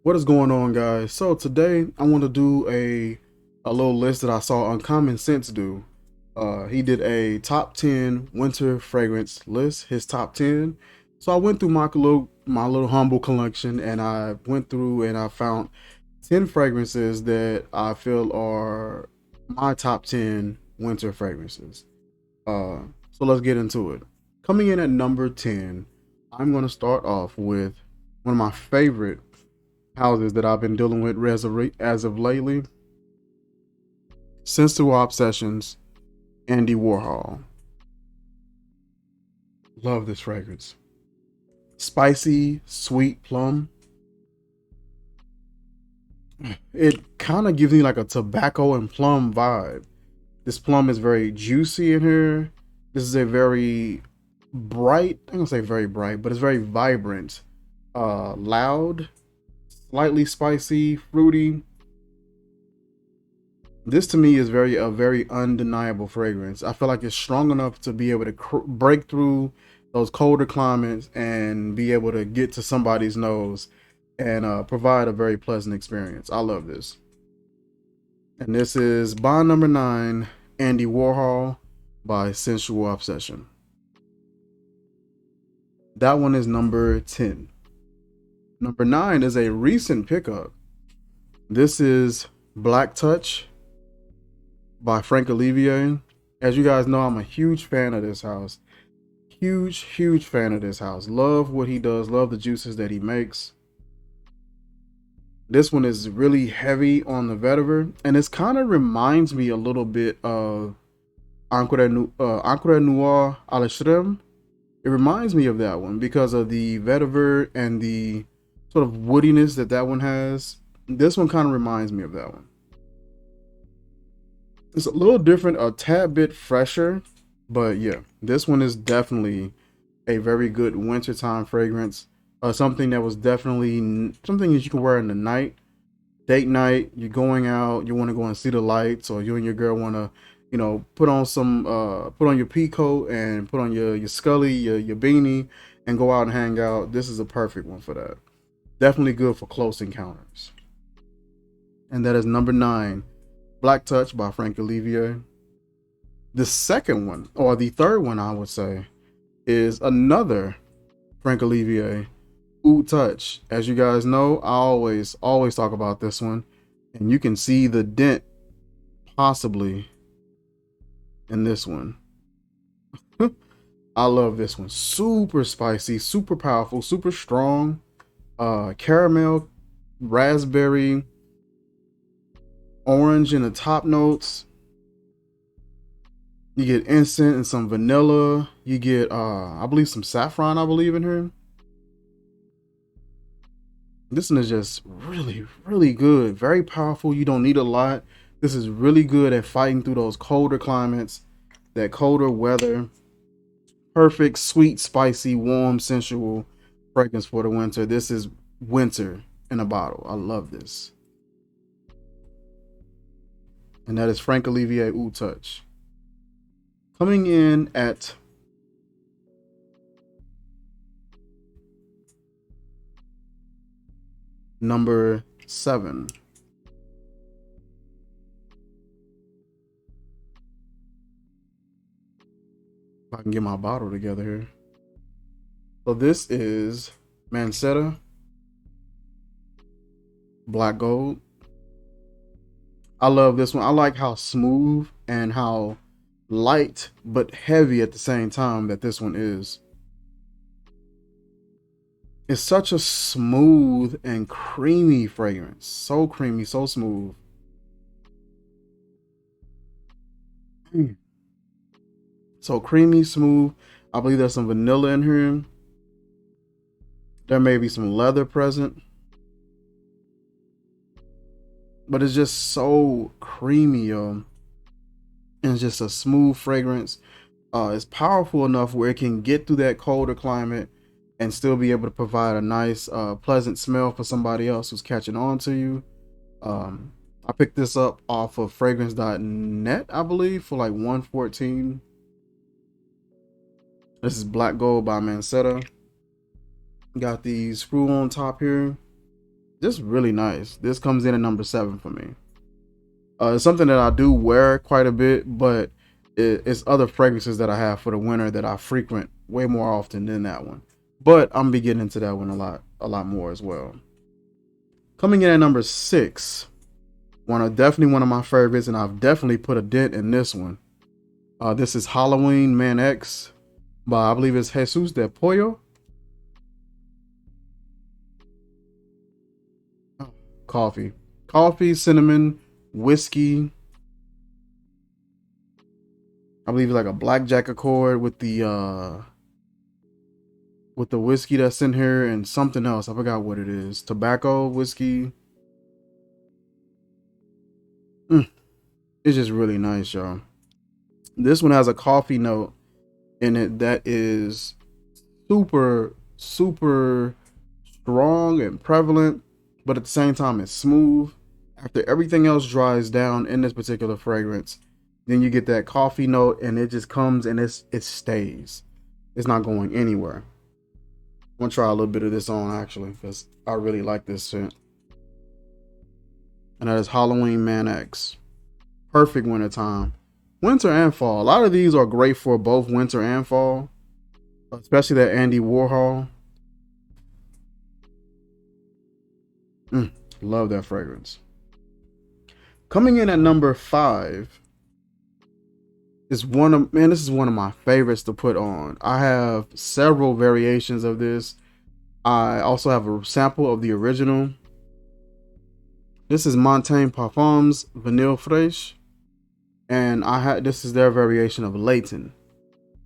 What is going on, guys? So today I want to do a little list that I saw Uncommon Sense do. He did a top 10 winter fragrance list, his top 10. So I went through my little humble collection, and I went through and I found 10 fragrances that I feel are my top 10 winter fragrances. Uh, so let's get into it. Coming in at number 10, I'm going to start off with one of my favorite houses that I've been dealing with as of lately. Sensual Obsessions, Andy Warhol. Love this fragrance. Spicy, sweet plum. It kind of gives me like a tobacco and plum vibe. This plum is very juicy in here. This is a very bright, I'm gonna say very bright, but it's very vibrant, loud, slightly spicy, fruity. This to me is a very undeniable fragrance. I feel like it's strong enough to be able to break through those colder climates and be able to get to somebody's nose and provide a very pleasant experience. I love this. And this is bond number 9, Andy Warhol by Sensual Obsession. That one is number 10. Number 9 is a recent pickup. This is Black Touch by Frankolivier. As you guys know, I'm a huge fan of this house. Huge fan of this house. Love what he does. Love the juices that he makes. This one is really heavy on the vetiver, and it kind of reminds me a little bit of Akra Noir à la Crème. It reminds me of that one because of the vetiver and the sort of woodiness that one has. This one kind of reminds me of that one. It's a little different, a tad bit fresher, but yeah, this one is definitely a very good wintertime fragrance. Something that was definitely something that you can wear in the night, date night. You're going out, you want to go and see the lights, or you and your girl want to, put on put on your pea coat and put on your scully, your beanie, and go out and hang out. This is a perfect one for that. Definitely good for close encounters. And that is number 9, Black Touch by Frankolivier. The second one, or the third one, I would say, is another Frankolivier, Oud Touch. As you guys know, I always talk about this one, and you can see the dent possibly in this one. I love this one. Super spicy, super powerful, super strong. Caramel, raspberry, orange in the top notes. You get instant and some vanilla. You get I believe some saffron, I believe, in here. This one is just really good. Very powerful. You don't need a lot. This is really good at fighting through those colder climates, that colder weather. Perfect, sweet, spicy, warm, sensual fragrance for the winter. This is winter in a bottle. I love this. And that is Frankolivier Oud Touch. Coming in at number 7. If I can get my bottle together here. So this is Mancetta Black Gold. I love this one. I like how smooth and how light but heavy at the same time that this one is. It's such a smooth and creamy fragrance. So creamy, so smooth. So creamy, smooth. I believe there's some vanilla in here. There may be some leather present. But it's just so creamy, yo. And it's just a smooth fragrance. It's powerful enough where it can get through that colder climate and still be able to provide a nice, pleasant smell for somebody else who's catching on to you. I picked this up off of fragrance.net, I believe, for like $114. This is Black Gold by Mancetta. Got the screw on top here. Just really nice. This comes in at number 7 for me. It's something that I do wear quite a bit, but it's other fragrances that I have for the winter that I frequent way more often than that one. But I'm be getting into that one a lot more as well. Coming in at number 6, definitely one of my favorites, and I've definitely put a dent in this one. This is Halloween Man X by, I believe it's Jesus de Pollo. Coffee, cinnamon, whiskey. I believe it's like a blackjack accord with the whiskey that's in here and something else. I forgot what it is. Tobacco, whiskey. It's just really nice, y'all. This one has a coffee note in it that is super, super strong and prevalent, but at the same time it's smooth. After everything else dries down in this particular fragrance, then you get that coffee note, and it just comes and it stays. It's not going anywhere. I'm gonna try a little bit of this on actually, because I really like this scent. And that is Halloween Man X. Perfect winter time. Winter and fall. A lot of these are great for both winter and fall, especially that Andy Warhol. Love that fragrance. Coming in at number 5 is this is one of my favorites to put on. I have several variations of this. I also have a sample of the original. This is Montaigne Parfums Vanille Fraîche, and this is their variation of Layton.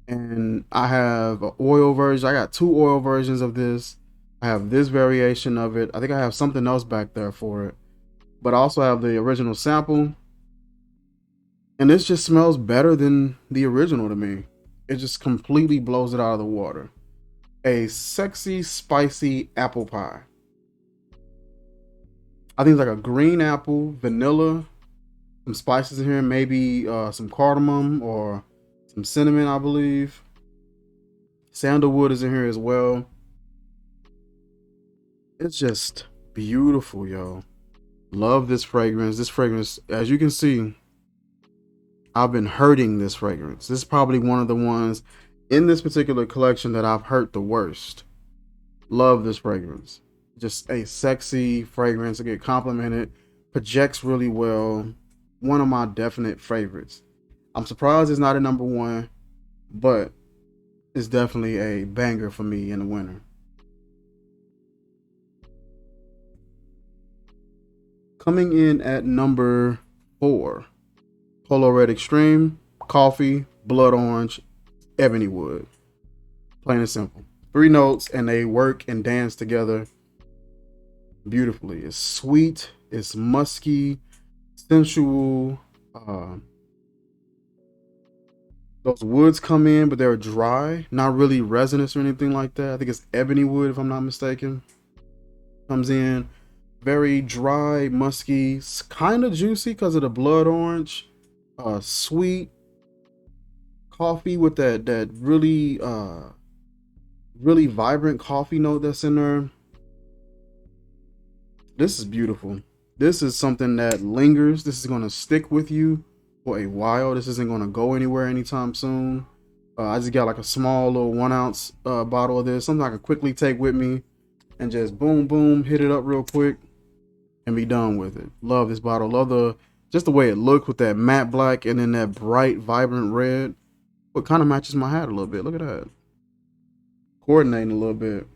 And I have an oil version. I got 2 oil versions of this. I have this variation of it. I think I have something else back there for it, but I also have the original sample. And this just smells better than the original to me. It just completely blows it out of the water. A sexy, spicy apple pie. I think it's like a green apple, vanilla, some spices in here, maybe some cardamom or some cinnamon, I believe. Sandalwood is in here as well. It's just beautiful, yo. Love this fragrance. This fragrance, as you can see, I've been hurting this fragrance. This is probably one of the ones in this particular collection that I've hurt the worst. Love this fragrance. Just a sexy fragrance to get complimented. Projects really well. One of my definite favorites. I'm surprised it's not a number 1, but it's definitely a banger for me in the winter. Coming in at number 4. Polo Red Extreme, Coffee, Blood Orange, Ebony Wood. Plain and simple. 3 notes, and they work and dance together beautifully. It's sweet, it's musky, sensual. Those woods come in, but they're dry, not really resinous or anything like that. I think it's ebony wood, if I'm not mistaken. Comes in very dry, musky, kind of juicy because of the blood orange. Sweet coffee with that really really vibrant coffee note that's in there. This is beautiful. This is something that lingers. This is going to stick with you for a while. This isn't going to go anywhere anytime soon. I just got like a small little 1 ounce bottle of this, something I can quickly take with me and just boom boom hit it up real quick and be done with it. Love this bottle. Love just the way it looks with that matte black and then that bright, vibrant red. What kind of matches my hat a little bit. Look at that. Coordinating a little bit.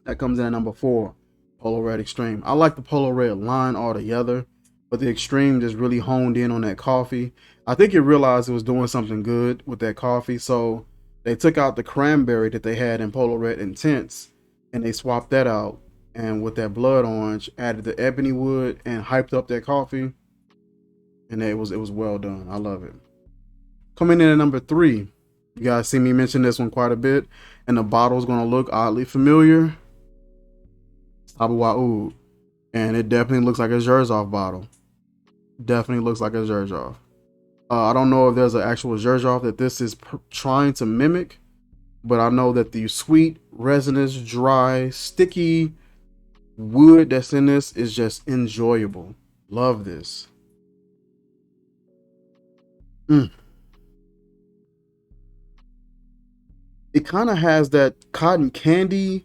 That comes in at number 4, Polo Red Extreme. I like the Polo Red line altogether, but the Extreme just really honed in on that coffee. I think it realized it was doing something good with that coffee, so they took out the cranberry that they had in Polo Red Intense, and they swapped that out. And with that blood orange, added the ebony wood and hyped up that coffee. And it was well done. I love it. Coming in at number 3. You guys see me mention this one quite a bit. And the bottle is going to look oddly familiar. Abu Oud. And it definitely looks like a Xerjoff bottle. Definitely looks like a Xerjoff. I don't know if there's an actual Xerjoff that this is trying to mimic. But I know that the sweet, resinous, dry, sticky, wood that's in this is just enjoyable. Love this. Mm. It kind of has that cotton candy,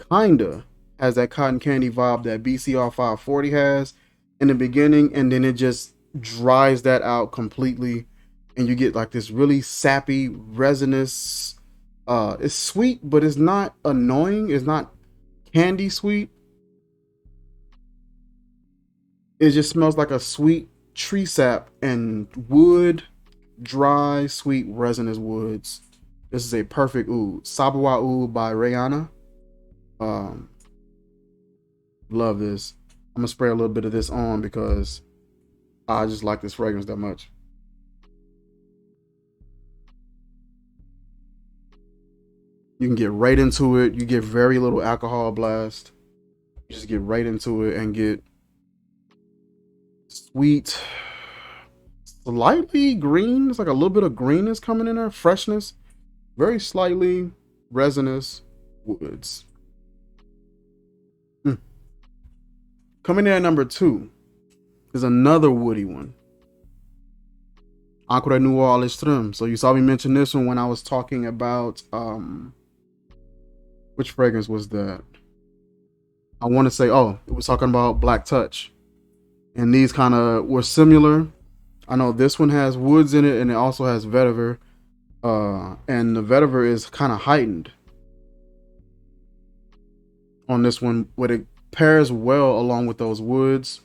kinda has that cotton candy vibe that BCR 540 has in the beginning, and then it just dries that out completely, and you get like this really sappy, resinous. It's sweet, but it's not annoying. It's not candy sweet. It just smells like a sweet tree sap and wood, dry, sweet, resinous woods. This is a perfect oud. Sabawa Oud by Rihanna. Um, Love this. I'm gonna spray a little bit of this on because I just like this fragrance that much. You can get right into it. You get very little alcohol blast. You just get right into it and get sweet, slightly green. It's like a little bit of greenness coming in there, freshness, very slightly resinous woods. Mm. Coming in at number 2 is another woody one. Akra Noir à l'extrême. So you saw me mention this one when I was talking about which fragrance was that? I want to say, oh, it was talking about Black Touch. And these kind of were similar. I know this one has woods in it and it also has vetiver. And the vetiver is kind of heightened on this one, but it pairs well along with those woods.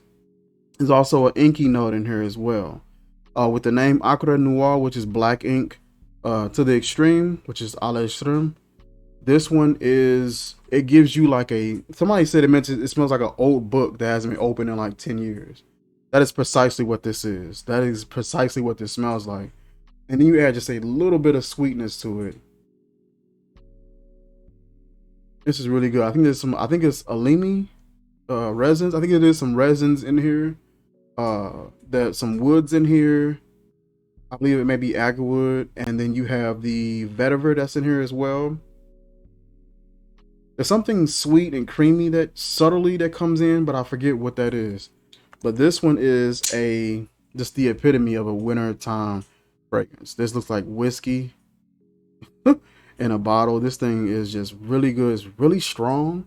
There's also an inky note in here as well. With the name Akra Noir, which is black ink, to the extreme, which is à l'extrême. This one is, it gives you like a, somebody said it smells like an old book that hasn't been opened in like 10 years. That is precisely what this is. That is precisely what this smells like. And then you add just a little bit of sweetness to it. This is really good. I think it's Alimi resins. I think it is some resins in here. There's some woods in here. I believe it may be agarwood. And then you have the vetiver that's in here as well. There's something sweet and creamy that subtly that comes in, but I forget what that is. But this one is just the epitome of a wintertime fragrance. This looks like whiskey in a bottle. This thing is just really good. It's really strong.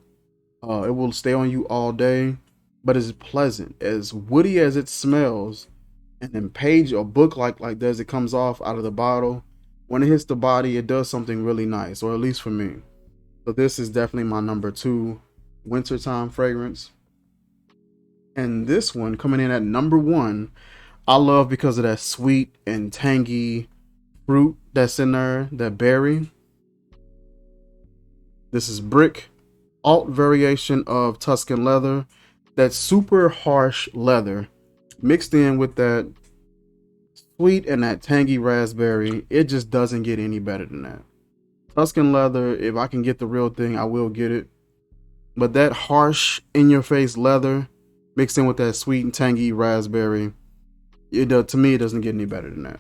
It will stay on you all day, but it's pleasant. As woody as it smells, and then page or book like as it comes off out of the bottle, when it hits the body, it does something really nice, or at least for me. So this is definitely my number 2 wintertime fragrance. And this one coming in at number 1, I love because of that sweet and tangy fruit that's in there, that berry. This is Brick, alt variation of Tuscan leather. That super harsh leather mixed in with that sweet and that tangy raspberry. It just doesn't get any better than that. Tuscan leather, if I can get the real thing, I will get it. But that harsh, in-your-face leather mixed in with that sweet and tangy raspberry, to me, it doesn't get any better than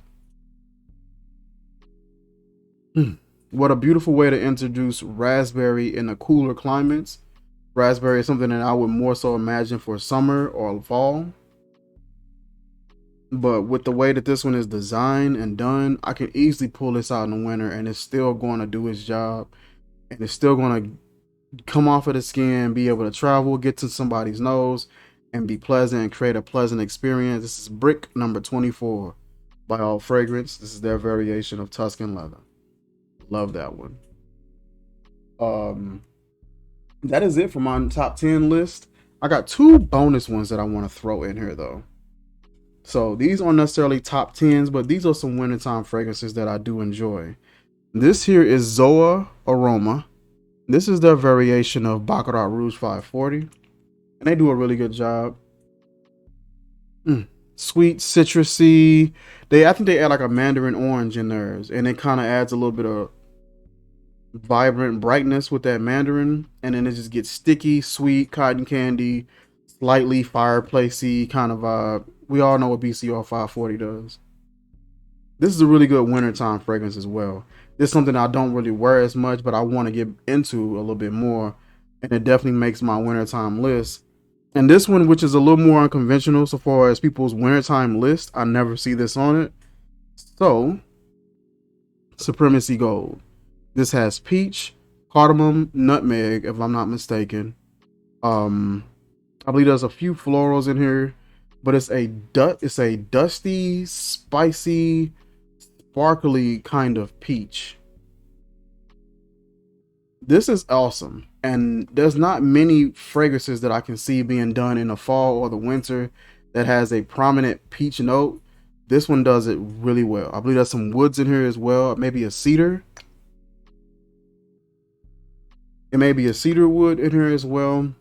that. What a beautiful way to introduce raspberry in the cooler climates. Raspberry is something that I would more so imagine for summer or fall. But with the way that this one is designed and done, I can easily pull this out in the winter and it's still going to do its job. And it's still going to come off of the skin, be able to travel, get to somebody's nose, and be pleasant and create a pleasant experience. This is Brick number 24 by All Fragrance. This is their variation of Tuscan leather. Love that one. That is it for my top 10 list. I got 2 bonus ones that I want to throw in here though. So these aren't necessarily top 10s, but these are some wintertime fragrances that I do enjoy. This here is Zoa Aroma. This is their variation of Baccarat Rouge 540. And they do a really good job. Sweet, citrusy. I think they add like a mandarin orange in theirs. And it kind of adds a little bit of vibrant brightness with that mandarin. And then it just gets sticky, sweet, cotton candy, slightly fireplacey kind of vibe. We all know what BCR 540 does. This is a really good wintertime fragrance as well. This is something I don't really wear as much, but I want to get into a little bit more. and it definitely makes my wintertime list. And this one, which is a little more unconventional so far as people's wintertime list, I never see this on it. So, Supremacy Gold. This has peach, cardamom, nutmeg, if I'm not mistaken. I believe there's a few florals in here, but it's a dusty, spicy, sparkly kind of peach. This is awesome, and there's not many fragrances that I can see being done in the fall or the winter that has a prominent peach note. This one does it really well. I believe there's some woods in here as well, maybe a cedar. It may be a cedar wood in here as well.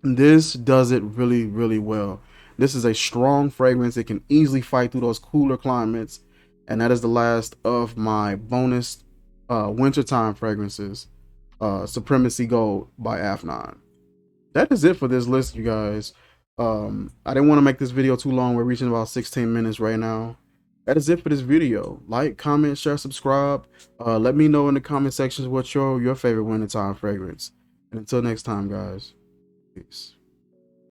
This does it really, really well. This is a strong fragrance. It can easily fight through those cooler climates. And that is the last of my bonus wintertime fragrances. Supremacy Gold by Af9. That is it for this list, you guys. I didn't want to make this video too long. We're reaching about 16 minutes right now. That is it for this video. Like, comment, share, subscribe. Let me know in the comment sections what's your favorite wintertime fragrance. And until next time, guys. Peace.